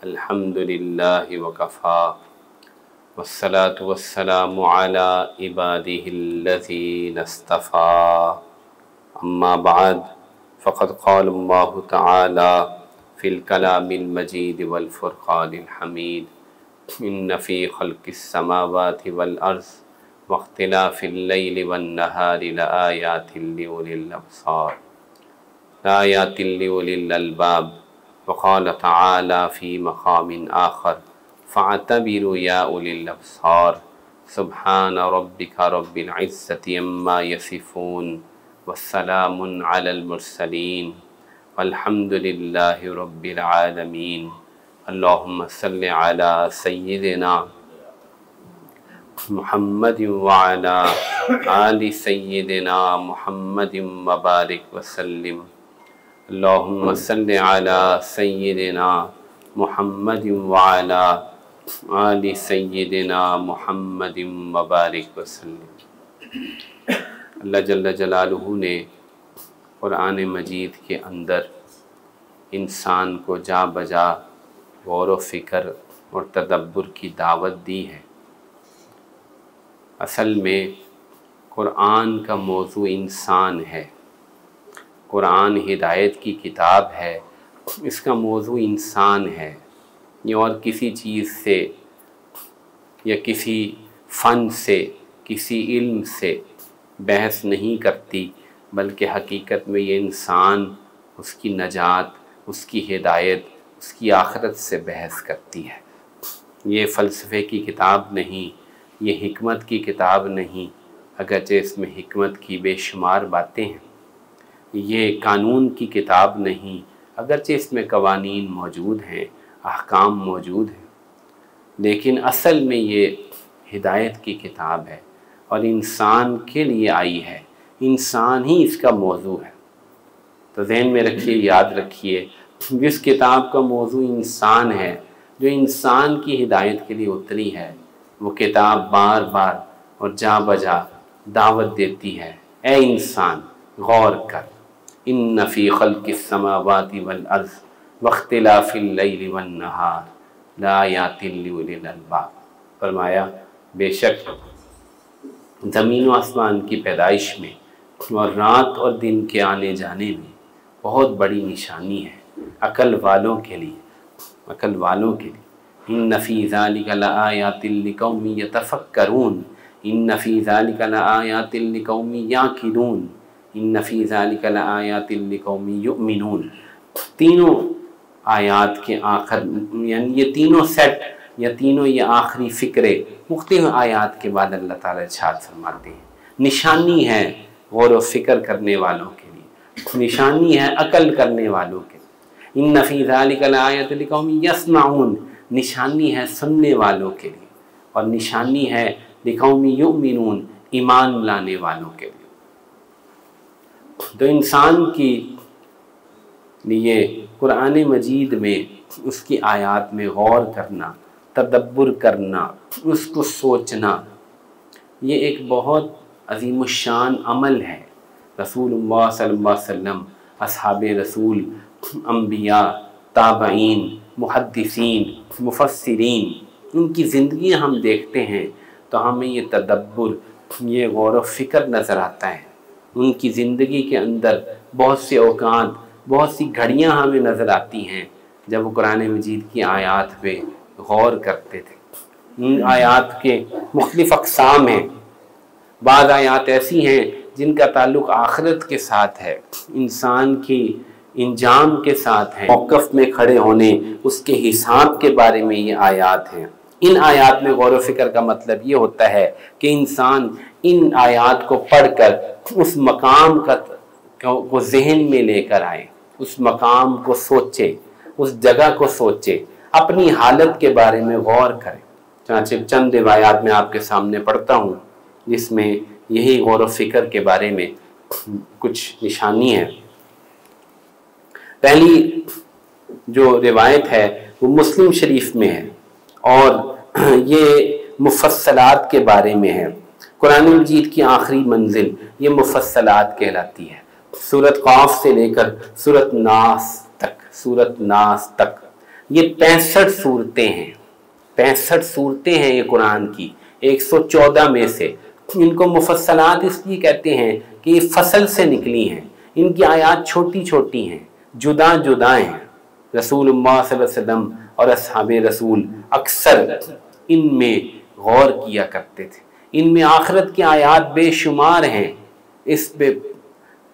الحمدللہ وکفا والصلاة والسلام علی عبادہ الذین اصطفیٰ اما بعد فقد قال اللہ تعالی فی الکلام المجید والفرقان الحمید ان فی خلق السماوات والارض واختلاف اللیل والنہار لآیات لأولی الابصار لآیات لأولی الالباب وقال تعالی فی مقام آخر فاعتبروا یا اولی الابصار سبحان ربک رب العزة عما یصفون والسلام علی المرسلین والحمد للہ رب العالمین اللہم صلی علی سیدنا محمد وعلی آل سیدنا محمد مبارک وسلم اللہم صلی علی سیدنا محمد وعلی آل سیدنا محمد مبارک وسلم۔ اللہ جل جلالہ نے قرآن مجید کے اندر انسان کو جا بجا غور و فکر اور تدبر کی دعوت دی ہے۔ اصل میں قرآن کا موضوع انسان ہے، قرآن ہدایت کی کتاب ہے، اس کا موضوع انسان ہے۔ یہ اور کسی چیز سے یا کسی فن سے کسی علم سے بحث نہیں کرتی، بلکہ حقیقت میں یہ انسان، اس کی نجات، اس کی ہدایت، اس کی آخرت سے بحث کرتی ہے۔ یہ فلسفے کی کتاب نہیں، یہ حکمت کی کتاب نہیں، اگرچہ اس میں حکمت کی بے شمار باتیں ہیں۔ یہ قانون کی کتاب نہیں، اگرچہ اس میں قوانین موجود ہیں، احکام موجود ہیں، لیکن اصل میں یہ ہدایت کی کتاب ہے اور انسان کے لیے آئی ہے، انسان ہی اس کا موضوع ہے۔ تو ذہن میں رکھیے، یاد رکھیے، جس کتاب کا موضوع انسان ہے، جو انسان کی ہدایت کے لیے اتری ہے، وہ کتاب بار بار اور جا بجا دعوت دیتی ہے، اے انسان غور کر، ان فی خلق السماوات والارض واختلاف اللیل والنہار لآیات لأولی الالباب۔ فرمایا بے شک زمین و آسمان کی پیدائش میں اور رات اور دن کے آنے جانے میں بہت بڑی نشانی ہے عقل والوں کے لیے، عقل والوں کے لیے۔ ان فی ذلک لآیات لقوم یتفکرون، ان فی ذلک لآیات لقوم یعقلون، ان فی ذلک لآیات لقوم یؤمنون۔ تینوں آیات کے آخر، یعنی یہ تینوں سیٹ یا تینوں یہ آخری فکرے مختلف آیات کے بعد اللہ تعالیٰ ارشاد فرماتے ہیں، نشانی ہے غور و فکر کرنے والوں کے لیے، نشانی ہے عقل کرنے والوں کے لیے۔ ان فی ذلک لآیات لقوم یسمعون، نشانی ہے سننے والوں کے لیے، اور نشانی ہے لقوم یؤمنون، ایمان لانے والوں کے لیے۔ تو انسان کی لیے قرآن مجید میں اس کی آیات میں غور کرنا، تدبر کرنا، اس کو سوچنا، یہ ایک بہت عظیم الشان عمل ہے۔ رسول اللہ صلی اللہ علیہ وسلم، اصحاب رسول، انبیاء، تابعین، محدثین، مفسرین، ان کی زندگیاں ہم دیکھتے ہیں تو ہمیں یہ تدبر، یہ غور و فکر نظر آتا ہے۔ ان کی زندگی کے اندر بہت سے اوقات، بہت سی گھڑیاں ہمیں نظر آتی ہیں جب وہ قرآن مجید کی آیات پہ غور کرتے تھے۔ ان آیات کے مختلف اقسام ہیں، بعض آیات ایسی ہیں جن کا تعلق آخرت کے ساتھ ہے، انسان کی انجام کے ساتھ ہے، موقف میں کھڑے ہونے، اس کے حساب کے بارے میں یہ آیات ہیں۔ ان آیات میں غور و فکر کا مطلب یہ ہوتا ہے کہ انسان ان آیات کو پڑھ کر اس مقام کو ذہن میں لے کر آئے، اس مقام کو سوچے، اس جگہ کو سوچے، اپنی حالت کے بارے میں غور کرے۔ چنانچہ چند روایات میں آپ کے سامنے پڑھتا ہوں جس میں یہی غور و فکر کے بارے میں کچھ نشانی ہے۔ پہلی جو روایت ہے وہ مسلم شریف میں ہے اور یہ مفصلات کے بارے میں ہے۔ قرآن مجید کی آخری منزل یہ مفصلات کہلاتی ہے، سورۃ قاف سے لے کر سورۃ ناس تک، یہ 65 صورتیں ہیں، 65 صورتیں ہیں یہ قرآن کی 114 میں سے۔ ان کو مفصلات اس لیے کہتے ہیں کہ یہ فصل سے نکلی ہیں، ان کی آیات چھوٹی چھوٹی ہیں، جدا جدا ہیں۔ رسول اللہ صلی اللہ علیہ وسلم اور اصحاب رسول اکثر ان میں غور کیا کرتے تھے، ان میں آخرت کی آیات بے شمار ہیں، اس پہ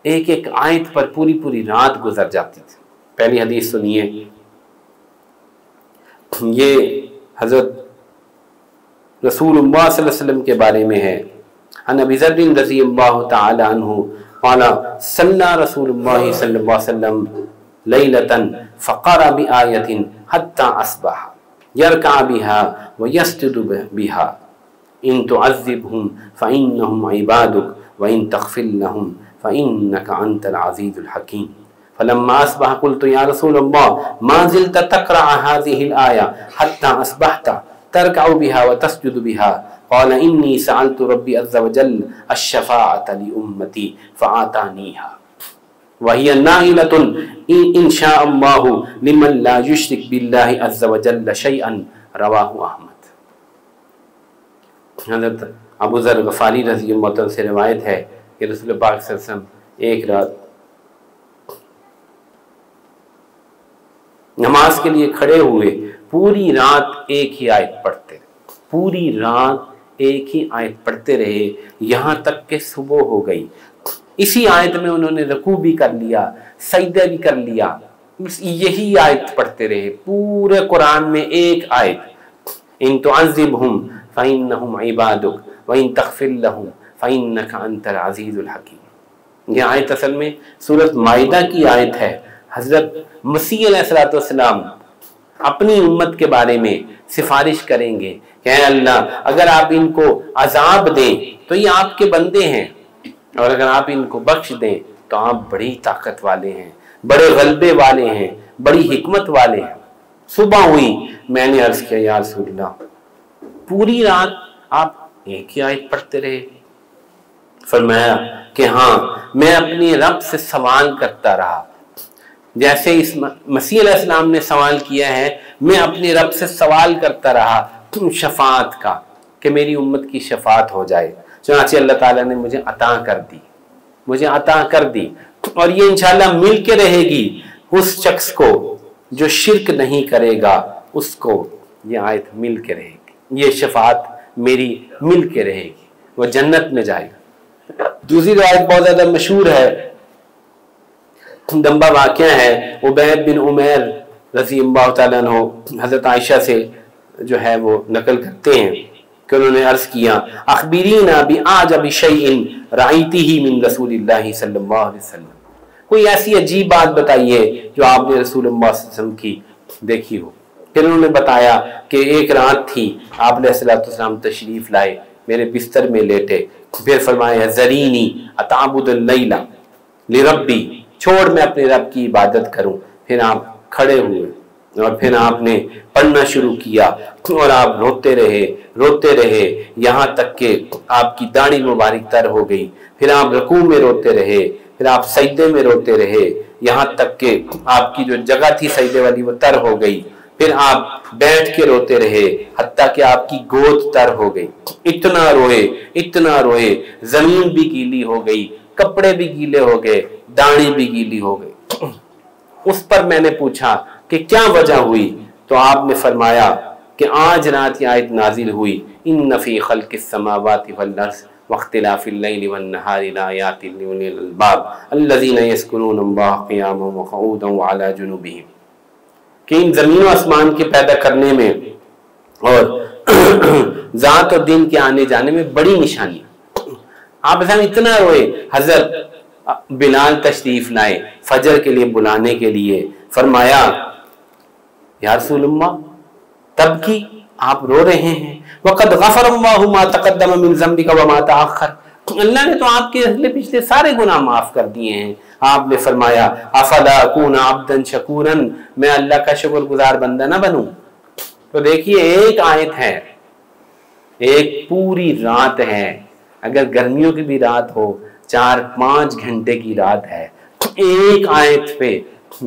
ایک ایک آیت پر پوری پوری رات گزر جاتی تھی۔ پہلی حدیث سنیے، یہ حضرت رسول اللہ صلی اللہ علیہ وسلم کے بارے میں ہے۔ عن ابی ذر رضی اللہ تعالی عنہ قال صلی رسول اللہ صلی اللہ علیہ وسلم لیلۃ فقرأ بآیۃ حتی اصبح یرکع بها ویسجد بها ان تعذبهم فإنهم عبادک وإن تغفر لهم فإنك أنت العزیز الحکیم۔ فلما اصبح قلت یا رسول اللہ ما زلت تقرأ هذه الآیة حتى اصبحت ترکع بها وتسجد بها قال انی سألت ربی عز وجل الشفاعة لأمتی فآتانیها وهي نائلة ان شاء اللہ لمن لا يشرك باللہ عز وجل شیئا رواہ احمد۔ حضرت ابو ذر غفاری رضی اللہ عنہ سے روایت ہے کہ رسول پاک صلی اللہ علیہ وسلم ایک رات نماز کے لیے کھڑے ہوئے، پوری رات ایک ہی آیت پڑھتے، پوری رات ایک ہی آیت پڑھتے رہے یہاں تک کہ صبح ہو گئی۔ اسی آیت میں انہوں نے رکوع بھی کر لیا، سجدہ بھی کر لیا، یہی آیت پڑھتے رہے پورے قرآن میں ایک آیت۔ ان تعذبہم فإنہم عبادک وإن تغفر لہم فإنک انت العزیز الحکیم۔ یہ آیت اصل میں سورۃ مائدہ کی آیت ہے۔ حضرت مسیح علیہ السلام اپنی امت کے بارے میں سفارش کریں گے کہ اے اللہ اگر آپ ان کو عذاب دیں تو یہ آپ کے بندے ہیں، اور اگر آپ ان کو بخش دیں تو آپ بڑی طاقت والے ہیں، بڑے غلبے والے ہیں، بڑی حکمت والے ہیں۔ صبح ہوئی، میں نے عرض کیا یا رسول اللہ پوری رات آپ ایک ہی آیت پڑھتے رہے؟ فرمایا کہ ہاں میں اپنے رب سے سوال کرتا رہا، جیسے اس مسیح علیہ السلام نے سوال کیا ہے، میں اپنے رب سے سوال کرتا رہا شفاعت کا، کہ میری امت کی شفاعت ہو جائے۔ چنانچہ اللہ تعالیٰ نے مجھے عطا کر دی، مجھے عطا کر دی، اور یہ انشاءاللہ مل کے رہے گی اس شخص کو جو شرک نہیں کرے گا، اس کو یہ آیت مل کے رہے گی، یہ شفاعت میری مل کے رہے گی، وہ جنت میں جائے گا۔ دوسری روایت بہت زیادہ مشہور ہے، لمبا واقعہ ہے، عبید بن عمیر رضی اللہ تعالیٰ عنہ حضرت عائشہ سے جو ہے وہ نقل کرتے ہیں کہ انہوں نے عرض کیا اخبرینا بأعجب شیء رأیتہ من رسول اللہ صلی اللہ علیہ وسلم، کوئی ایسی عجیب بات بتائیے جو آپ نے رسول اللہ صلی اللہ علیہ وسلم کی دیکھی ہو۔ پھر انہوں نے بتایا کہ ایک رات تھی، آپ علیہ السلام تشریف لائے، میرے بستر میں لیٹے، پھر فرمایا ذرینی اتعبد اللیل لربی، چھوڑ میں اپنے رب کی عبادت کروں۔ پھر آپ کھڑے ہوئے اور پھر آپ نے پڑھنا شروع کیا، اور آپ روتے رہے یہاں تک کہ آپ کی داڑھی مبارک تر ہو گئی۔ پھر آپ رکوع میں روتے رہے، پھر آپ سجدے میں روتے رہے یہاں تک کہ آپ کی جو جگہ تھی سجدے والی وہ تر ہو گئی۔ پھر آپ بیٹھ کے روتے رہے حتیٰ کہ آپ کی گود تر ہو گئی۔ اتنا روئے زمین بھی گیلی ہو گئی، کپڑے بھی گیلے ہو گئے، داڑھی بھی گیلی ہو گئی۔ اس پر میں نے پوچھا کہ کیا وجہ ہوئی، تو آپ نے فرمایا کہ آج رات یہ آیت نازل ہوئی ان فی خلق السماوات والارض واختلاف اللیل والنہار لآیات لأولی الالباب الذین یذکرون اللہ قیاما وقعودا وعلی جنوبہم، کہ ان زمین و آسمان کے پیدا کرنے میں اور ذات اور دن کے آنے جانے میں بڑی نشانی۔ آپ اتنا روئے، حضرت بلال تشریف لائے فجر کے لیے بلانے کے لیے، فرمایا یا رسول اللہ تب کی آپ رو رہے ہیں، وقد غفر اللہ ما تقدم من ذنبک وما تاخر، اللہ نے تو آپ کے اگلے پچھلے سارے گناہ معاف کر دیے ہیں۔ آپ نے فرمایا افلا اکون عبدا شکورا، میں اللہ کا شکر گزار بندہ نہ بنوں؟ تو دیکھیے ایک آیت ہے، ایک پوری رات ہے، اگر گرمیوں کی بھی رات ہو 4-5 گھنٹے کی رات ہے، ایک آیت پہ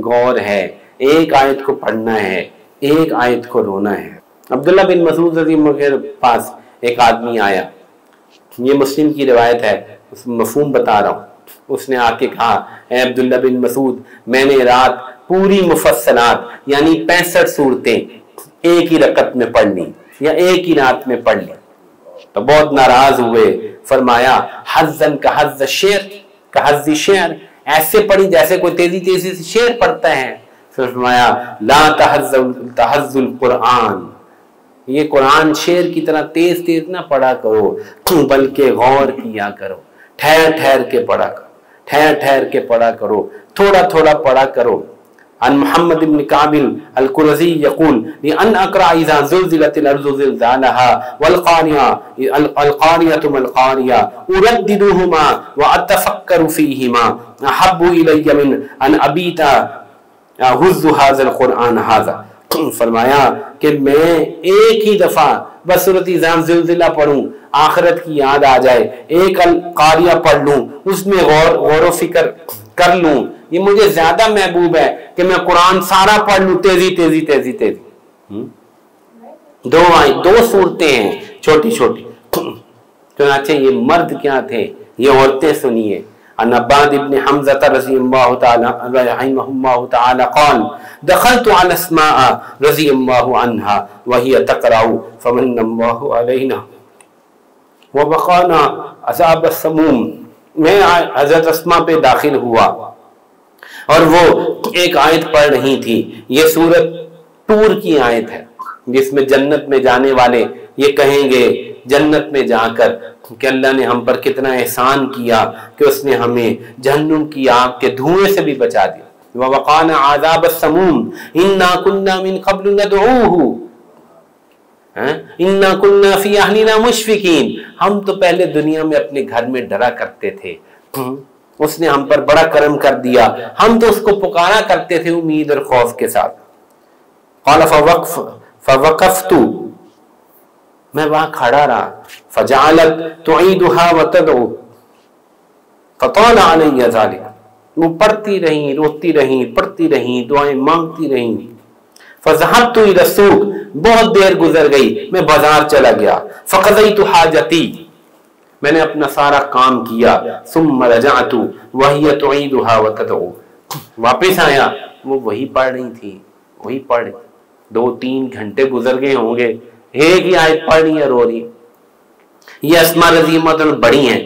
غور ہے، ایک آیت کو پڑھنا ہے، ایک آیت کو رونا ہے۔ عبداللہ بن مسعود رضی اللہ عنہ کے پاس ایک آدمی آیا، یہ مسلم کی روایت ہے، اس مفہوم بتا رہا ہوں۔ اس نے آ کے کہا، اے عبداللہ بن مسعود، میں نے رات پوری مفصلات یعنی 65 صورتیں ایک ہی رکعت میں پڑھ لی یا ایک ہی رات میں پڑھ لی۔ تو بہت ناراض ہوئے، فرمایا حزن کا حز شعر، کا حز شعر، ایسے پڑھی جیسے کوئی تیزی تیزی سے شعر پڑھتا ہے۔ فرمایا لا تحز القرآن، یہ قرآن شعر کی طرح تیز تیز نہ پڑھا کرو، بلکہ غور کیا کرو، ٹھہر ٹھہر کے پڑھا کرو، ٹھہر ٹھہر کے پڑھا کرو، تھوڑا تھوڑا پڑھا کرو۔ عن محمد بن کامل القرظی یقول لأن اقرأ اذا زلزلت الارض زلزالها والقارعة القارعة ما القارعة ارددهما واتفکر فيهما احب الي من ان ابیت احز هذا القرآن هذا۔ فرمایا کہ میں ایک ہی دفعہ بس سورۃ اذا زلزلہ پڑھوں، آخرت کی یاد آ جائے، ایک القاریہ پڑھ لوں، اس میں غور و فکر کر لوں، یہ مجھے زیادہ محبوب ہے کہ میں قرآن سارا پڑھ لوں تیزی تیزی تیزی تیزی۔ دو صورتیں ہیں چھوٹی چھوٹی۔ چنانچہ یہ مرد کیا تھے، یہ عورتیں سنیے۔ عن عباد بن حمزة رضی اللہ تعالی رحمہ اللہ تعالی قال دخلت على اسماء رضی اللہ عنہا وهي تقرأ فمن اللہ علینا وبقانا عذاب السموم۔ میں حضرت اسماء پہ داخل ہوا اور وہ ایک آیت پڑھ رہی تھی، یہ سورت طور کی آیت ہے جس میں جنت میں جانے والے یہ کہیں گے جنت میں جا کر کہ اللہ نے ہم پر کتنا احسان کیا کہ اس نے ہمیں جہنم کی آگ کے دھوئیں سے بھی بچا دیا۔ وَوَقَانَ عَذَابَ السَّمُومِ إِنَّا كُنَّا مِن قَبْلُ نَدْعُوهُ إِنَّا كُنَّا فِي أَهْلِنَا مُشْفِقِينَ، ہم تو پہلے دنیا میں اپنے گھر میں ڈرا کرتے تھے، اس نے ہم پر بڑا کرم کر دیا، ہم تو اس کو پکارا کرتے تھے امید اور خوف کے ساتھ۔ قَالَ فَوَقَفْتُ، میں وہاں کھڑا رہا، فجعلت تعیدها وتدعو فطال علی ذلك، وہ پڑھتی رہیں، روتی رہیں، پڑھتی رہیں، دعائیں مانگتی رہیں۔ فذهبت الى السوق، بہت دیر گزر گئی، میں بازار چلا گیا۔ فقضیت حاجتی، میں نے اپنا سارا کام کیا۔ ثم رجعت وهي تعیدها وتدعو، واپس آیا، وہ وہی پڑھ رہی تھی، وہی پڑھ، 2-3 گھنٹے گزر گئے ہوں گے، ایک ہی آیت پڑھ رہی ہے، رو رہی ہے۔ یہ اسماء رضی اللہ عنہ بڑی ہیں۔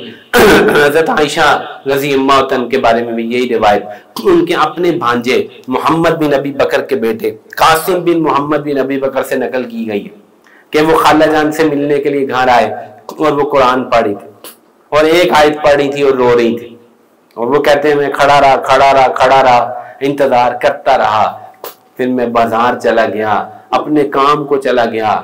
حضرت عائشہ رضی اللہ عنہ کے بارے میں بھی یہی روایت، ان کے اپنے بھانجے محمد بن ابی بکر کے بیٹے قاسم بن محمد بن ابی بکر سے نقل کی گئی ہے کہ وہ خالہ جان سے ملنے کے لیے گھر آئے اور وہ قرآن پڑھ رہی تھی اور ایک آیت پڑھ رہی تھی اور رو رہی تھی، اور وہ کہتے ہیں میں کھڑا رہا، انتظار کرتا رہا۔ پھر میں بازار چلا گیا، اپنے کام کو چلا گیا،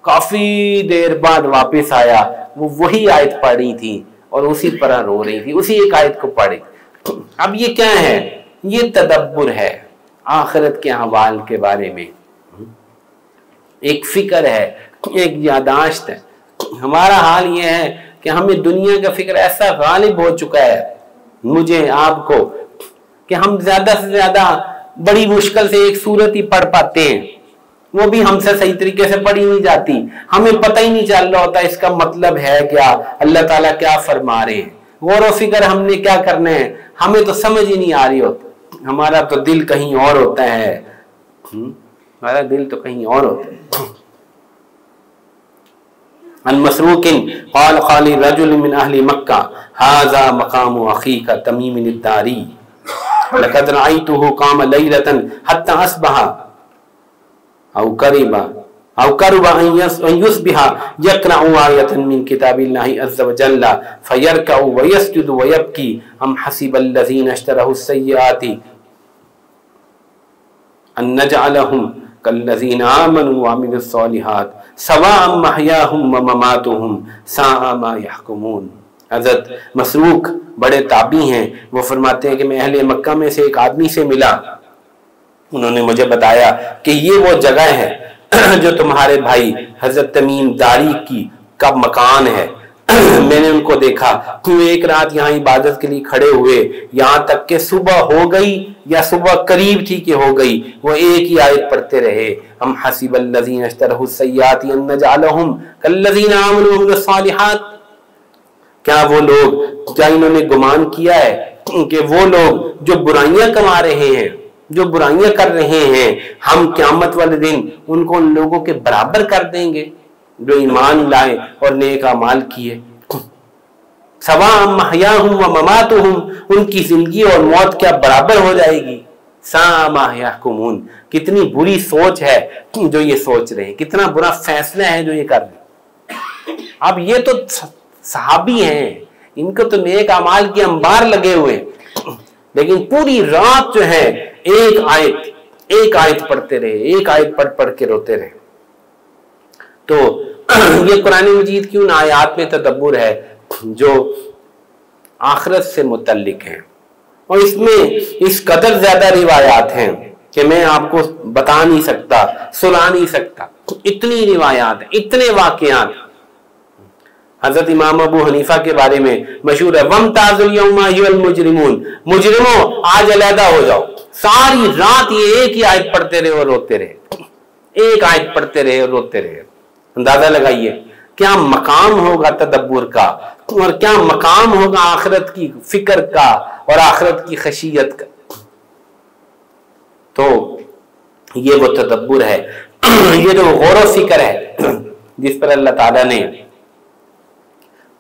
کافی دیر بعد واپس آیا، وہ وہی آیت پڑھ رہی تھی اور اسی پر رو رہی تھی، اسی ایک آیت کو پڑھی۔ اب یہ کیا ہے؟ یہ تدبر ہے آخرت کے احوال کے بارے میں، ایک فکر ہے، ایک یاداشت ہے۔ ہمارا حال یہ ہے کہ ہمیں دنیا کا فکر ایسا غالب ہو چکا ہے، مجھے آپ کو، کہ ہم زیادہ سے زیادہ بڑی مشکل سے ایک سورت ہی پڑھ پاتے ہیں، وہ بھی ہم سے صحیح طریقے سے پڑھی نہیں جاتی، ہمیں پتہ ہی نہیں چل رہا ہوتا اس کا مطلب ہے کیا، اللہ تعالیٰ کیا فرما رہے ہیں، غور و فکر ہم نے کیا کرنا ہے، ہمیں تو سمجھ ہی نہیں آ رہی ہوتی، ہمارا تو دل کہیں اور ہوتا ہے، ہمارا دل تو کہیں اور ہوتا ہے۔ عن مسروق قال قال رجل من اہل مکہ هذا مقام اخیک تمیم الداری لقد رأيته قام ليلة حتى أصبح أو قرب أن يصبح يقرأ آية من كتاب الله عز وجل فيركع ويسجد ويبكي أم حسب الذين اشتروا السيئات أن نجعلهم كالذين آمنوا وعملوا الصالحات سواء محياهم ومماتهم ساء ما يحكمون۔ حضرت مسروق بڑے تابعی ہیں، وہ فرماتے ہیں کہ میں اہل مکہ میں سے ایک آدمی سے ملا، انہوں نے مجھے بتایا کہ یہ وہ جگہ ہے جو تمہارے بھائی حضرت تمیم داری کا مکان ہے، میں نے ان کو دیکھا تو ایک رات یہاں عبادت کے لیے کھڑے ہوئے یہاں تک کہ صبح ہو گئی یا صبح قریب تھی کہ ہو گئی، وہ ایک ہی آیت پڑھتے رہے، ہم حسب الذین اشتروا السیئات ان نجعلہم کالذین آمنوا وعملوا الصالحات، کیا وہ لوگ، کیا انہوں نے گمان کیا ہے کہ وہ لوگ جو برائیاں کما رہے ہیں، جو برائیاں کر رہے ہیں، ہم قیامت والے دن ان کو ان لوگوں کے برابر کر دیں گے جو ایمان لائے اور نیک اعمال کیے؟ سواء محیاہم و مماتہم، ان کی زندگی اور موت کیا برابر ہو جائے گی؟ ساء ما یحکمون، کتنی بری سوچ ہے جو یہ سوچ رہے ہیں، کتنا برا فیصلہ ہے جو یہ کر رہے ہیں۔ اب یہ تو صحابی ہیں، ان کو تو نیک اعمال کے انبار لگے ہوئے، لیکن پوری رات جو ہے ایک آیت پڑھتے رہے، ایک آیت پڑھ کے روتے رہے۔ تو یہ قرآن مجید کی ان آیات میں تدبر ہے جو آخرت سے متعلق ہیں، اور اس میں اس قدر زیادہ روایات ہیں کہ میں آپ کو بتا نہیں سکتا، سنا نہیں سکتا، اتنی روایات ہیں، اتنے واقعات۔ حضرت امام ابو حنیفہ کے بارے میں مشہور ہے، وَامْتَازُوا الْيَوْمَ أَيُّهَا الْمُجْرِمُونَ، مجرموں آج علیحدہ ہو جاؤ۔ ساری رات یہ ایک ہی آیت پڑھتے رہے اور روتے رہے، ایک آیت پڑھتے رہے اور روتے رہے۔ اندازہ لگائیے کیا مقام ہوگا تدبر کا، اور کیا مقام ہوگا آخرت کی فکر کا اور آخرت کی خشیت کا۔ تو یہ وہ تدبر ہے، یہ جو غور و فکر ہے جس پر اللہ تعالیٰ نے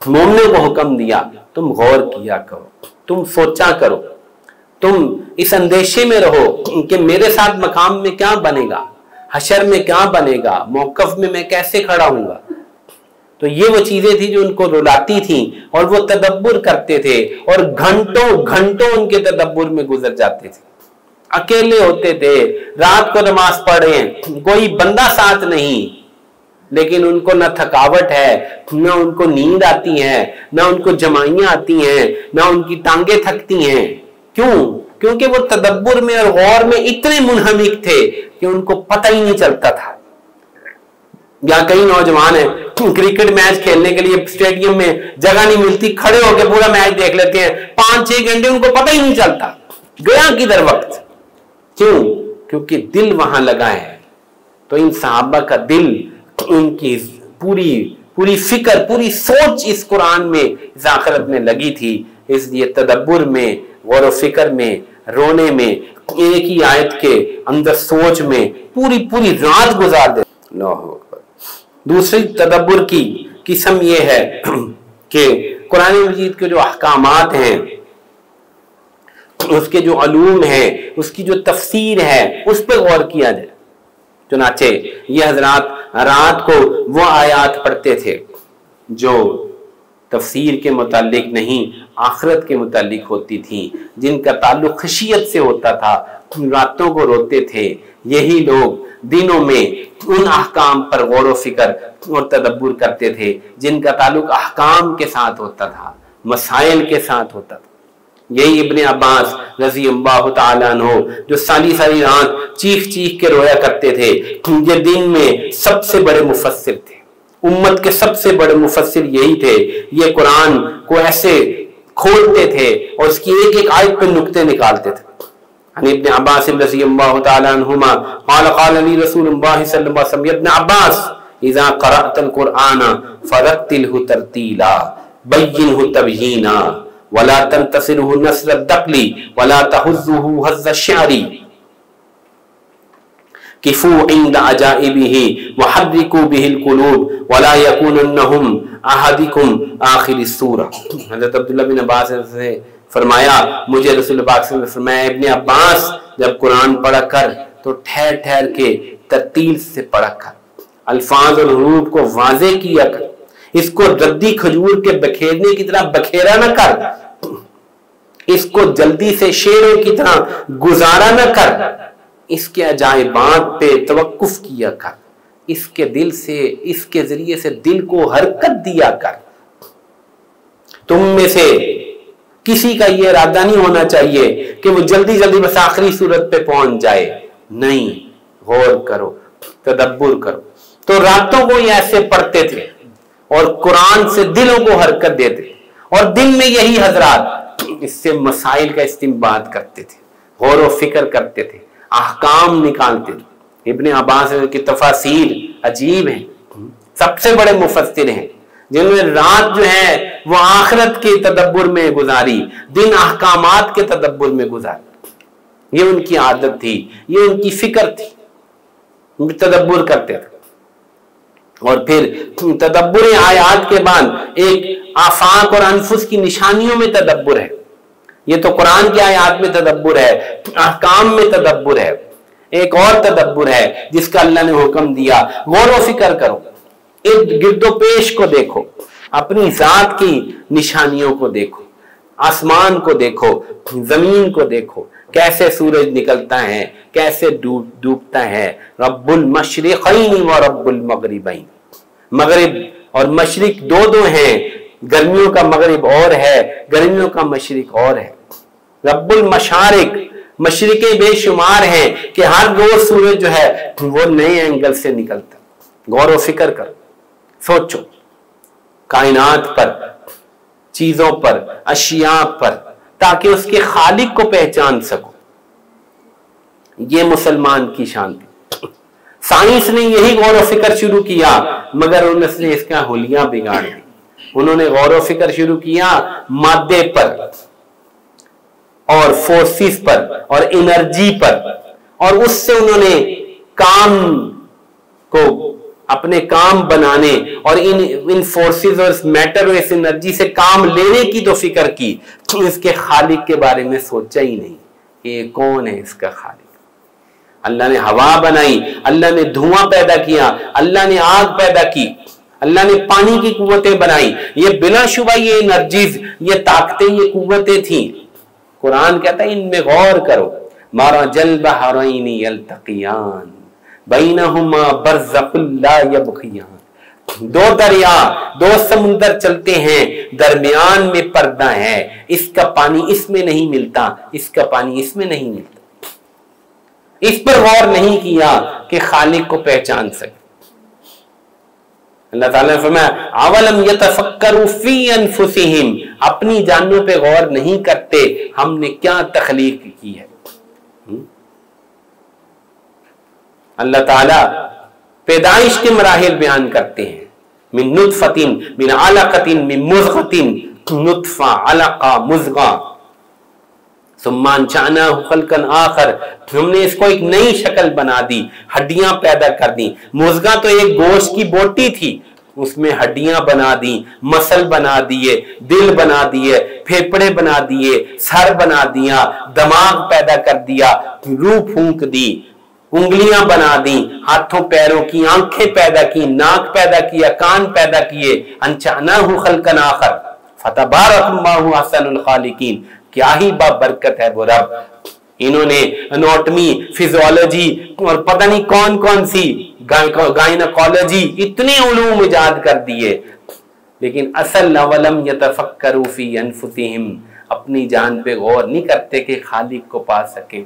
مومنوں کو حکم دیا، تم غور کیا کرو، تم سوچا کرو، تم اس اندیشے میں رہو کہ میرے ساتھ مقام میں کیا بنے گا، حشر میں کیا بنے گا، موقف میں کیسے کھڑا ہوں گا۔ تو یہ وہ چیزیں تھی جو ان کو رلاتی تھیں، اور وہ تدبر کرتے تھے، اور گھنٹوں گھنٹوں ان کے تدبر میں گزر جاتے تھے، اکیلے ہوتے تھے، رات کو نماز پڑھ رہے ہیں، کوئی بندہ ساتھ نہیں، لیکن ان کو نہ تھکاوٹ ہے، نہ ان کو نیند آتی ہے، نہ ان کو جمائیاں آتی ہیں، نہ ان کی ٹانگیں تھکتی ہیں۔ کیوں؟ کیونکہ وہ تدبر میں اور غور میں اتنے منہمک تھے کہ ان کو پتہ ہی نہیں چلتا تھا۔ یا کئی نوجوان ہیں کرکٹ میچ کھیلنے کے لیے اسٹیڈیم میں جگہ نہیں ملتی، کھڑے ہو کے پورا میچ دیکھ لیتے ہیں 5-6 گھنٹے، ان کو پتہ ہی نہیں چلتا گیا کدھر وقت۔ کیوں؟ کیونکہ دل وہاں لگا ہے۔ تو ان صحابہ کا دل، ان کی پوری فکر، پوری سوچ اس قرآن میں، اس آخرت میں لگی تھی، اس لیے تدبر میں، غور و فکر میں، رونے میں، ایک ہی آیت کے اندر سوچ میں پوری رات گزار دے۔ دوسری تدبر کی قسم یہ ہے کہ قرآن مجید کے جو احکامات ہیں، اس کے جو علوم ہیں، اس کی جو تفسیر ہے، اس پہ غور کیا جائے۔ چنانچہ یہ حضرات رات کو وہ آیات پڑھتے تھے جو تفسیر کے متعلق نہیں، آخرت کے متعلق ہوتی تھیں، جن کا تعلق خشیت سے ہوتا تھا، راتوں کو روتے تھے۔ یہی لوگ دنوں میں ان احکام پر غور و فکر اور تدبر کرتے تھے جن کا تعلق احکام کے ساتھ ہوتا تھا، مسائل کے ساتھ ہوتا تھا۔ یہی ابن عباس رضی اللہ تعالیٰ عنہ جو ساری رات چیخ کے رویا کرتے تھے، یہ دن میں سب سے بڑے مفسر تھے، امت کے سب سے بڑے مفسر یہی تھے۔ یہ قرآن کو ایسے کھولتے تھے اور اس کی ایک آیت پہ نقطے نکالتے تھے۔ ابن عباس رضی اللہ تعالیٰ عنہما قال لی رسول اللہ صلی اللہ علیہ وسلم، ابن عباس اذا قرأت القرآن فرتلہ ترتیلا بینہ تبیینا ولا تنتصرہ نصر الدقل ولا تحزہ حز الشعر کفو عند عجائبہ وحرکوا بہ القلوب ولا یکوننہم احدکم آخر السورہ۔ حضرت عبداللہ بن عباس سے فرمایا، مجھے رسول پاک صلی اللہ علیہ وسلم نے فرمایا، ابن عباس جب قرآن پڑھا کر تو ٹھہر ٹھہر کے ترتیل سے پڑھا کر، الفاظ اور حروف کو واضح کیا کر، اس کو ردی کھجور کے بکھیرنے کی طرح بکھیرا نہ کر، اس کو جلدی سے شیروں کی طرح گزارا نہ کر، اس کے عجائبات پہ توقف کیا کر، اس کے دل سے، اس کے ذریعے سے دل کو حرکت دیا کر۔ تم میں سے کسی کا یہ ارادہ نہیں ہونا چاہیے کہ وہ جلدی بس آخری صورت پہ پہنچ جائے، نہیں، غور کرو، تدبر کرو۔ تو راتوں کو یہ ایسے پڑھتے تھے، اور قرآن سے دلوں کو حرکت دیتے تھے، اور دل میں یہی حضرات اس سے مسائل کا استنباط کرتے تھے، غور و فکر کرتے تھے، احکام نکالتے تھے۔ ابن عباس کی تفاسیر عجیب ہیں، سب سے بڑے مفسر ہیں، جنہوں نے رات جو ہے وہ آخرت کے تدبر میں گزاری، دن احکامات کے تدبر میں گزاری۔ یہ ان کی عادت تھی، یہ ان کی فکر تھی، تدبر کرتے تھے۔ اور پھر تدبر آیات کے بعد ایک آفاق اور انفس کی نشانیوں میں تدبر ہے۔ یہ تو قرآن کی آیات میں تدبر ہے، احکام میں تدبر ہے۔ ایک اور تدبر ہے جس کا اللہ نے حکم دیا، غور و فکر کرو، ارد گرد و پیش کو دیکھو، اپنی ذات کی نشانیوں کو دیکھو، آسمان کو دیکھو، زمین کو دیکھو، کیسے سورج نکلتا ہے، کیسے ڈوبتا ہے۔ رب المشرقین و رب المغربین، مغرب اور مشرق دو ہیں، گرمیوں کا مغرب اور ہے، گرمیوں کا مشرق اور ہے۔ رب المشارق، مشرقیں بے شمار ہیں کہ ہر روز سورج جو ہے وہ نئے اینگل سے نکلتا۔ غور و فکر کر، سوچو کائنات پر، چیزوں پر، اشیاء پر، تاکہ اس کے خالق کو پہچان سکو۔ یہ مسلمان کی شان تھی۔ سائنس نے یہی غور و فکر شروع کیا، مگر انہوں نے اس کا حلیہ بگاڑ دی۔ انہوں نے غور و فکر شروع کیا مادے پر اور فورسز پر اور انرجی پر، اور اس سے انہوں نے کام کو اپنے کام بنانے اور ان فورسز اور اس میٹر اور اس انرجی سے کام لینے کی تو فکر کی، تو اس کے خالق کے بارے میں سوچا ہی نہیں کہ یہ کون ہے اس کا خالق۔ اللہ نے ہوا بنائی، اللہ نے دھواں پیدا کیا، اللہ نے آگ پیدا کی، اللہ نے پانی کی قوتیں بنائی۔ یہ بلا شبہ یہ انرجیز، یہ طاقتیں، یہ قوتیں تھیں۔ قرآن کہتا ہے ان میں غور کرو۔ مرج البحرین یلتقیان بینہما برزخ لا یبغیان، دو دریا، دو سمندر چلتے ہیں، درمیان میں پردہ ہے، اس کا پانی اس میں نہیں ملتا، اس کا پانی اس میں نہیں ملتا۔ اس پر غور نہیں کیا کہ خالق کو پہچان سکے۔ اللہ تعالیٰ نے فرمایا اولم یتفکروا فی انفسہم، اپنی جانوں پہ غور نہیں کرتے ہم نے کیا تخلیق کی ہے۔ اللہ تعالیٰ پیدائش کے مراحل بیان کرتے ہیں، من نطفۃ من علقۃ من مضغۃ، نطفہ، علقہ، مضغہ، ثم انشأناہ خلقا آخر، ہم نے اس کو ایک نئی شکل بنا دی، ہڈیاں پیدا کر دی۔ مضغہ تو ایک گوشت کی بوٹی تھی، اس میں ہڈیاں بنا دی، مسل بنا دیے، دل بنا دیے، پھیپڑے بنا دیے، سر بنا دیا، دماغ پیدا کر دیا، روح پھونک دی، انگلیاں بنا دی، ہاتھوں پیروں کی آنکھیں پیدا کی، ناک پیدا کیا، کان پیدا کیے۔ انشأناہ خلقا آخر فتبارک اللہ احسن الخالقین، کیا ہی بابرکت ہے وہ رب۔ انہوں نے اناٹمی، فزیولوجی اور پتہ نہیں کون کون سی گائنیکولوجی، اتنے علوم ایجاد کر دیے، لیکن اصل اولم یتفکروا فی انفسہم، اپنی جان پہ غور نہیں کرتے کہ خالق کو پا سکیں،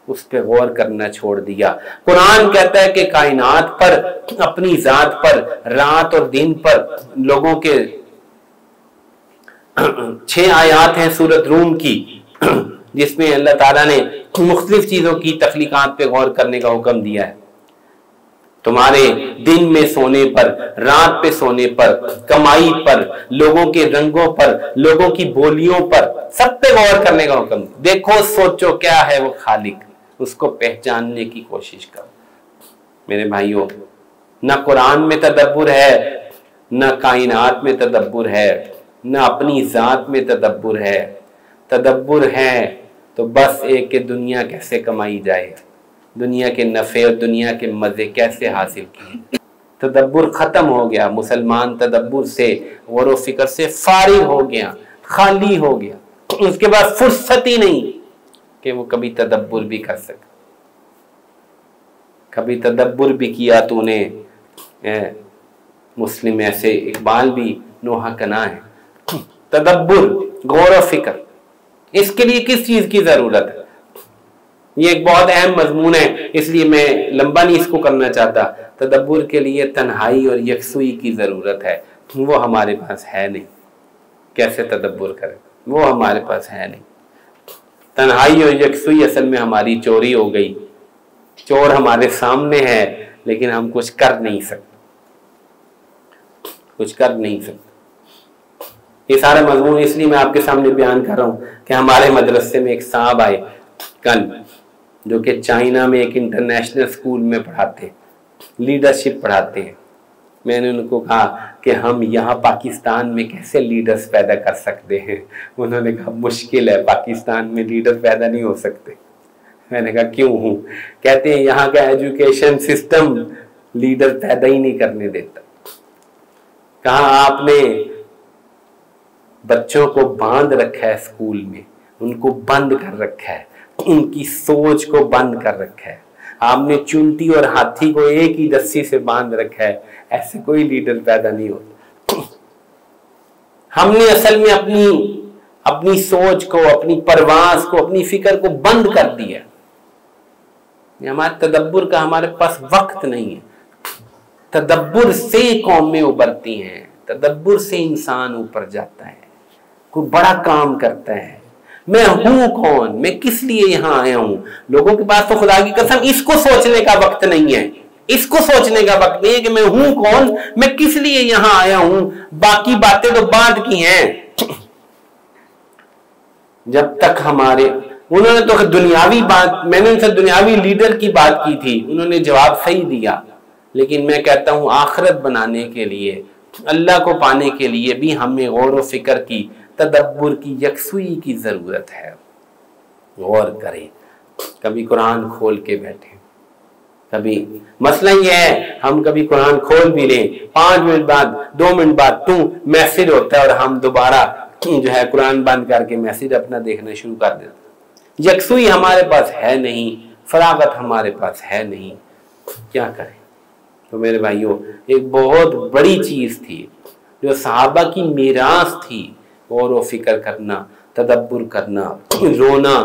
اس پہ غور کرنا چھوڑ دیا۔ قرآن کہتا ہے کہ کائنات پر، اپنی ذات پر، رات اور دن پر، لوگوں کے 6 آیات ہیں سورۃ روم کی، جس میں اللہ تعالیٰ نے مختلف چیزوں کی تخلیقات پہ غور کرنے کا حکم دیا ہے۔ تمہارے دن میں سونے پر، رات پہ سونے پر، کمائی پر، لوگوں کے رنگوں پر، لوگوں کی بولیوں پر، سب پہ غور کرنے کا حکم۔ دیکھو، سوچو کیا ہے وہ خالق، اس کو پہچاننے کی کوشش کرو۔ میرے بھائیوں، نہ قرآن میں تدبر ہے، نہ کائنات میں تدبر ہے، نہ اپنی ذات میں تدبر ہے۔ تدبر ہے تو بس ایک کہ دنیا کیسے کمائی جائے، دنیا کے نفع اور دنیا کے مزے کیسے حاصل کیے۔ تدبر ختم ہو گیا، مسلمان تدبر سے، غور و فکر سے فارغ ہو گیا، خالی ہو گیا، اس کے بعد فرصت ہی نہیں کہ وہ کبھی تدبر بھی کر سکے۔ کبھی تدبر بھی کیا تو نے، مسلم ایسے اقبال بھی نوحہ کنا ہے۔ تدبر، غور و فکر، اس کے لیے کس چیز کی ضرورت ہے؟ یہ ایک بہت اہم مضمون ہے، اس لیے میں لمبا نہیں اس کو کرنا چاہتا۔ تدبر کے لیے تنہائی اور یکسوئی کی ضرورت ہے۔ وہ ہمارے پاس ہے نہیں، کیسے تدبر کریں؟ وہ ہمارے پاس ہے نہیں۔ تنہائی اور یکسوئی اصل میں ہماری چوری ہو گئی، چور ہمارے سامنے ہے لیکن ہم کچھ کر نہیں سکتے، کچھ کر نہیں سکتے۔ یہ سارا مضمون اس لیے میں آپ کے سامنے بیان کر رہا ہوں کہ ہمارے مدرسے میں ایک صاحب آئے کل، جو کہ چائنا میں ایک انٹرنیشنل اسکول میں پڑھاتے، لیڈرشپ پڑھاتے ہیں۔ میں نے ان کو کہا کہ ہم یہاں پاکستان میں کیسے لیڈرز پیدا کر سکتے ہیں؟ انہوں نے کہا مشکل ہے، پاکستان میں لیڈر پیدا نہیں ہو سکتے۔ میں نے کہا کیوں ہوں؟ کہتے ہیں یہاں کا ایجوکیشن سسٹم لیڈر پیدا ہی نہیں کرنے دیتا۔ کہا آپ نے بچوں کو باندھ رکھا ہے اسکول میں، ان کو بند کر رکھا ہے، ان کی سوچ کو بند کر رکھا ہے، آپ نے چونٹی اور ہاتھی کو ایک ہی رسی سے باندھ رکھا ہے، ایسے کوئی لیڈر پیدا نہیں ہوتا۔ ہم نے اصل میں اپنی سوچ کو، اپنی پرواز کو، اپنی فکر کو بند کر دیا۔ ہمارے تدبر کا ہمارے پاس وقت نہیں ہے۔ تدبر سے قومیں ابھرتی ہیں، تدبر سے انسان اوپر جاتا ہے، کوئی بڑا کام کرتا ہے۔ میں ہوں کون؟ میں کس لیے یہاں آیا ہوں؟ لوگوں کے پاس تو خدا کی قسم اس کو سوچنے کا وقت نہیں ہے، اس کو سوچنے کا وقت نہیں ہے کہ میں ہوں کون، میں کس لیے یہاں آیا ہوں۔ باقی باتیں تو بعد کی ہیں۔ جب تک انہوں نے تو دنیاوی بات، میں نے ان سے دنیاوی لیڈر کی بات کی تھی، انہوں نے جواب صحیح دیا، لیکن میں کہتا ہوں آخرت بنانے کے لیے، اللہ کو پانے کے لیے بھی ہمیں غور و فکر کی، تدبر کی، یکسوئی کی ضرورت ہے۔ غور کریں، کبھی قرآن کھول کے بیٹھیں، کبھی مسئلہ یہ ہے ہم کبھی قرآن کھول بھی لیں، 5 منٹ بعد 2 منٹ بعد میسج ہوتا ہے اور ہم دوبارہ جو ہے قرآن بند کر کے میسج اپنا دیکھنا شروع کر دیتے ہیں۔ یکسوئی ہمارے پاس ہے نہیں، فراغت ہمارے پاس ہے نہیں، کیا کریں؟ تو میرے بھائیوں، ایک بہت بڑی چیز تھی جو صحابہ کی میراث تھی، غور و فکر کرنا، تدبر کرنا، رونا،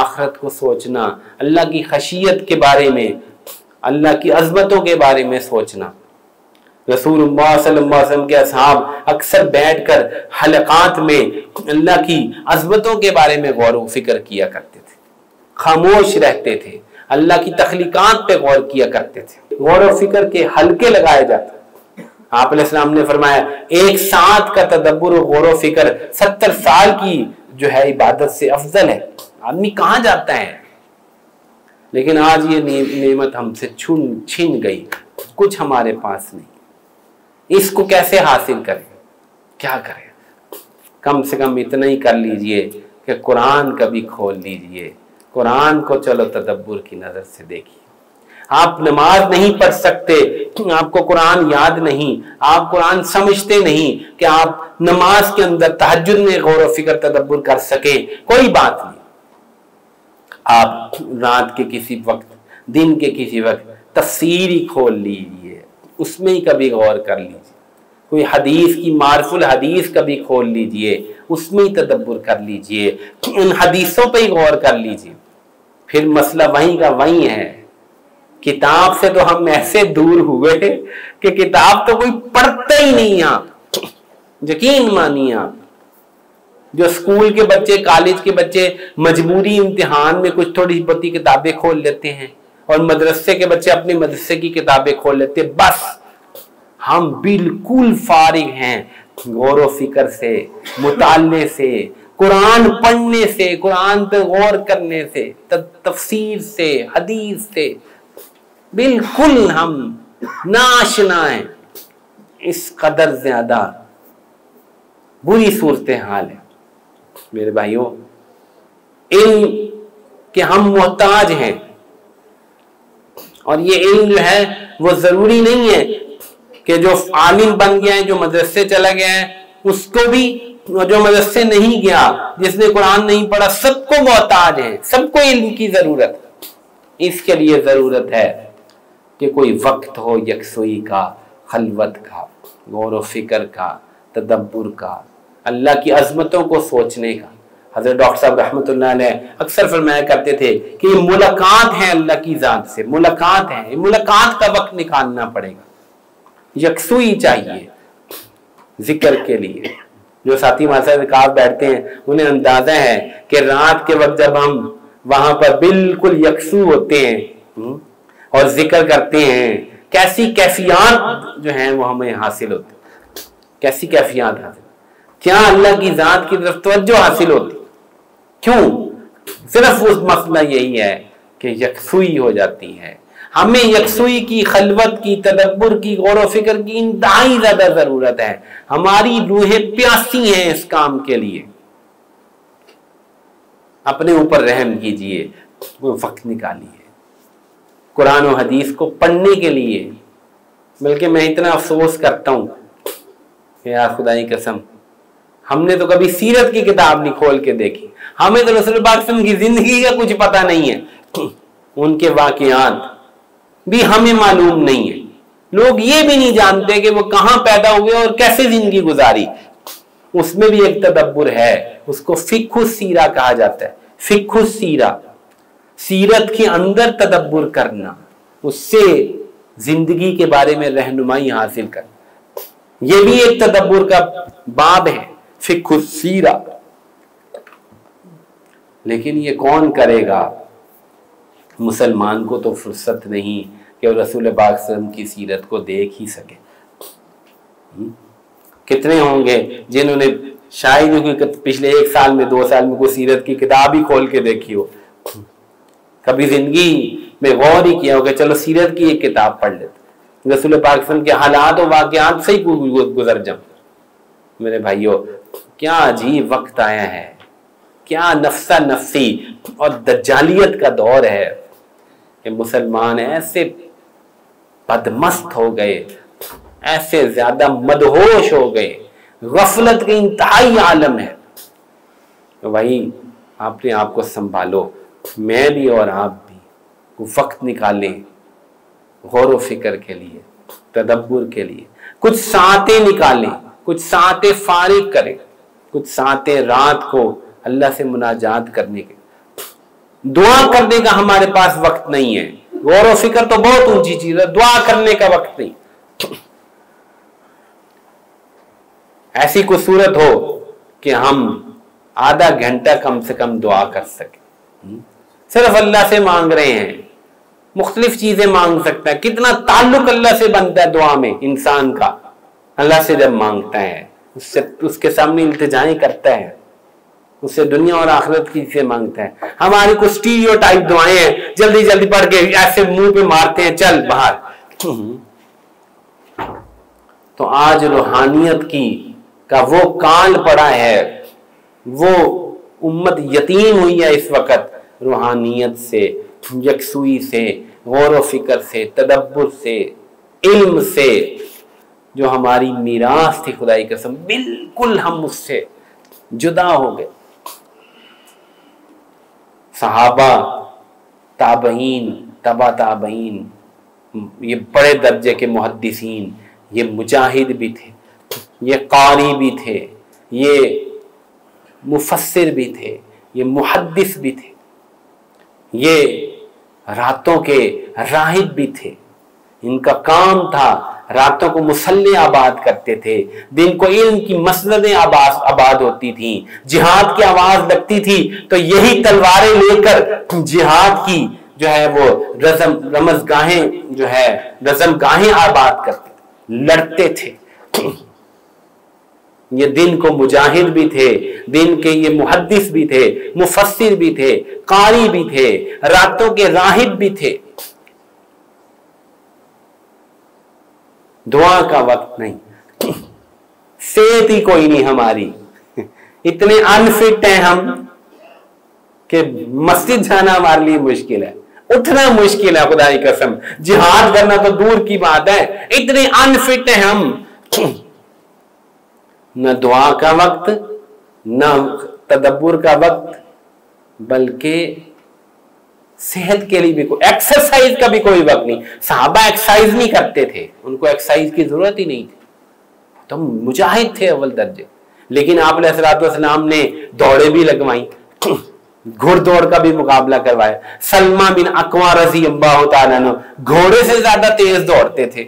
آخرت کو سوچنا، اللہ کی خشیت کے بارے میں، اللہ کی عظمتوں کے بارے میں سوچنا۔ رسول اللہ صلی اللہ علیہ وسلم کے اصحاب اکثر بیٹھ کر حلقات میں اللہ کی عظمتوں کے بارے میں غور و فکر کیا کرتے تھے، خاموش رہتے تھے، اللہ کی تخلیقات پہ غور کیا کرتے تھے، غور و فکر کے حلقے لگائے جاتے۔ آپ علیہ السلام نے فرمایا 1 ساعت کا تدبر و غور و فکر 70 سال کی جو ہے عبادت سے افضل ہے۔ آدمی کہاں جاتا ہے؟ لیکن آج یہ نعمت ہم سے چھن گئی، کچھ ہمارے پاس نہیں۔ اس کو کیسے حاصل کریں؟ کیا کریں؟ کم سے کم اتنا ہی کر لیجئے کہ قرآن کبھی کھول لیجئے، قرآن کو چلو تدبر کی نظر سے دیکھیے۔ آپ نماز نہیں پڑھ سکتے، آپ کو قرآن یاد نہیں، آپ قرآن سمجھتے نہیں کہ آپ نماز کے اندر تہجد میں غور و فکر تدبر کر سکیں، کوئی بات نہیں۔ آپ رات کے کسی وقت، دن کے کسی وقت تفسیر ہی کھول لیجئے، اس میں ہی کبھی غور کر لیجئے، کوئی حدیث کی معرف الحدیث کبھی کھول لیجئے، اس میں ہی تدبر کر لیجئے، ان حدیثوں پہ ہی غور کر لیجئے۔ پھر مسئلہ وہیں کا وہیں ہے۔ کتاب سے تو ہم ایسے دور ہوئے کہ کتاب تو کوئی پڑھتا ہی نہیں۔ آپ یقین مانیے، آپ جو سکول کے بچے، کالج کے بچے مجبوری امتحان میں کچھ تھوڑی بہتی کتابیں کھول لیتے ہیں، اور مدرسے کے بچے اپنے مدرسے کی کتابیں کھول لیتے ہیں، بس ہم بالکل فارغ ہیں غور و فکر سے، مطالعے سے، قرآن پڑھنے سے، قرآن پہ غور کرنے سے، تفسیر سے، حدیث سے، بالکل ہم ناشنا ہیں۔ اس قدر زیادہ بری صورتحال ہے میرے بھائیوں، علم کہ ہم محتاج ہیں، اور یہ علم جو ہے وہ ضروری نہیں ہے کہ جو عالم بن گیا ہے، جو مدرسے چلا گیا ہے، اس کو بھی، جو مدرسے نہیں گیا، جس نے قرآن نہیں پڑھا، سب کو محتاج ہے، سب کو علم کی ضرورت ہے۔ اس کے لیے ضرورت ہے کہ کوئی وقت ہو یکسوئی کا، خلوت کا، غور و فکر کا، تدبر کا، اللہ کی عظمتوں کو سوچنے کا۔ حضرت ڈاکٹر صاحب رحمۃ اللہ علیہ اکثر فرمایا کرتے تھے کہ یہ ملاقات ہے اللہ کی ذات سے، ملاقات ہے، ملاقات کا وقت نکالنا پڑے گا، یکسوئی چاہیے۔ ذکر کے لیے. جو ساتھی ہمارے ساتھ رکعت بیٹھتے ہیں انہیں اندازہ ہے کہ رات کے وقت جب ہم وہاں پر بالکل یکسو ہوتے ہیں اور ذکر کرتے ہیں کیسی کیفیات جو ہیں وہ ہمیں حاصل ہوتی, کیسی کیفیات حاصل, کیا اللہ کی ذات کی طرف توجہ حاصل ہوتی. کیوں؟ صرف اس مسئلہ یہی ہے کہ یکسوئی ہو جاتی ہے. ہمیں یکسوئی کی, خلوت کی, تدبر کی, غور و فکر کی انتہائی زیادہ ضرورت ہے. ہماری روحیں پیاسی ہیں اس کام کے لیے. اپنے اوپر رحم کیجئے, وہ وقت نکالیے قرآن و حدیث کو پڑھنے کے لیے. بلکہ میں اتنا افسوس کرتا ہوں کہ یار خدا کی قسم ہم نے تو کبھی سیرت کی کتاب نہیں کھول کے دیکھی. ہمیں تو رسول پاک صلی اللہ علیہ وسلم کی زندگی کا کچھ پتہ نہیں ہے, ان کے واقعات بھی ہمیں معلوم نہیں ہے. لوگ یہ بھی نہیں جانتے کہ وہ کہاں پیدا ہوئے اور کیسے زندگی گزاری. اس میں بھی ایک تدبر ہے, اس کو فقہ السیرہ کہا جاتا ہے. فقہ السیرہ, سیرت کے اندر تدبر کرنا, اس سے زندگی کے بارے میں رہنمائی حاصل کرنا. یہ بھی ایک تدبر کا باب ہے, فقہ السیرہ. لیکن یہ کون کرے گا؟ مسلمان کو تو فرصت نہیں کہ وہ رسول پاک صلی اللہ علیہ وسلم کی سیرت کو دیکھ ہی سکے. کتنے ہوں گے جنہوں نے شاید پچھلے 1 سال میں 2 سال میں کوئی سیرت کی کتاب ہی کھول کے دیکھی ہو, کبھی زندگی میں غور ہی کیا ہو کہ چلو سیرت کی ایک کتاب پڑھ لیتے, رسول پاک صلی اللہ علیہ وسلم کے حالات و واقعات سے ہی گزر جاؤں. میرے بھائیو, کیا عجیب وقت آیا ہے, کیا نفسہ نفسی اور دجالیت کا دور ہے کہ مسلمان ایسے بدمست ہو گئے, ایسے زیادہ مدہوش ہو گئے, غفلت کے انتہائی عالم ہے. وہی آپ نے آپ کو سنبھالو, میں بھی اور آپ بھی وقت نکالیں غور و فکر کے لیے, تدبر کے لیے. کچھ ساعتیں نکالیں, کچھ ساعتیں فارغ کریں, کچھ ساعتیں رات کو اللہ سے مناجات کرنے کے. دعا کرنے کا ہمارے پاس وقت نہیں ہے. غور و فکر تو بہت اونچی چیز ہے, دعا کرنے کا وقت نہیں. ایسی کوئی صورت ہو کہ ہم آدھا گھنٹہ کم سے کم دعا کر سکیں, صرف اللہ سے مانگ رہے ہیں. مختلف چیزیں مانگ سکتا ہے. کتنا تعلق اللہ سے بنتا ہے دعا میں انسان کا. اللہ سے جب مانگتا ہے, اس کے سامنے التجائیں کرتا ہے, اس سے دنیا اور آخرت کی سے مانگتا ہے. ہماری کچھ اسٹیریوٹائپ دعائیں ہیں, جلدی جلدی پڑھ کے ایسے منہ پہ مارتے ہیں, چل باہر. تو آج روحانیت کا وہ کال پڑا ہے, وہ امت یتیم ہوئی ہے اس وقت. روحانیت سے, یکسوئی سے, غور و فکر سے, تدبر سے, علم سے, جو ہماری میراث تھی خدا کی قسم, بالکل ہم اس سے جدا ہو گئے. صحابہ, تابعین, تبع تابعین, یہ بڑے درجے کے محدثین, یہ مجاہد بھی تھے, یہ قاری بھی تھے, یہ مفسر بھی تھے, یہ محدث بھی تھے, یہ راتوں کے راہب بھی تھے. ان کا کام تھا راتوں کو مصلے آباد کرتے تھے, دن کو علم کی مسندیں آباد ہوتی تھیں, جہاد کی آواز لگتی تھی تو یہی تلواریں لے کر جہاد کی جو ہے وہ رمزگاہیں جو ہے رزمگاہیں آباد کرتے تھے, لڑتے تھے. یہ دن کو مجاہد بھی تھے, دن کے یہ محدث بھی تھے, مفسر بھی تھے, قاری بھی تھے, راتوں کے راہب بھی تھے. دعا کا وقت نہیں, صحت ہی کوئی نہیں ہماری, اتنے انفٹ ہیں ہم کہ مسجد جانا ہمارے لیے مشکل ہے, اٹھنا مشکل ہے خدا کی قسم, جہاد کرنا تو دور کی بات ہے. اتنے انفٹ ہیں ہم, نہ دعا کا وقت, نہ تدبر کا وقت, بلکہ صحت کے لیے بھی کوئی ایکسرسائز کا بھی کوئی وقت نہیں. صحابہ ایکسرسائز نہیں کرتے تھے, ان کو ایکسرسائز کی ضرورت ہی نہیں تھی, تو مجاہد تھے اول درجے. لیکن آپ علیہ الصلوۃ والسلام نے دوڑیں بھی لگوائیں, گھڑ دوڑ کا بھی مقابلہ کروایا. سلمہ بن اکوع رضی اللہ تعالیٰ عنہ گھوڑے سے زیادہ تیز دوڑتے تھے,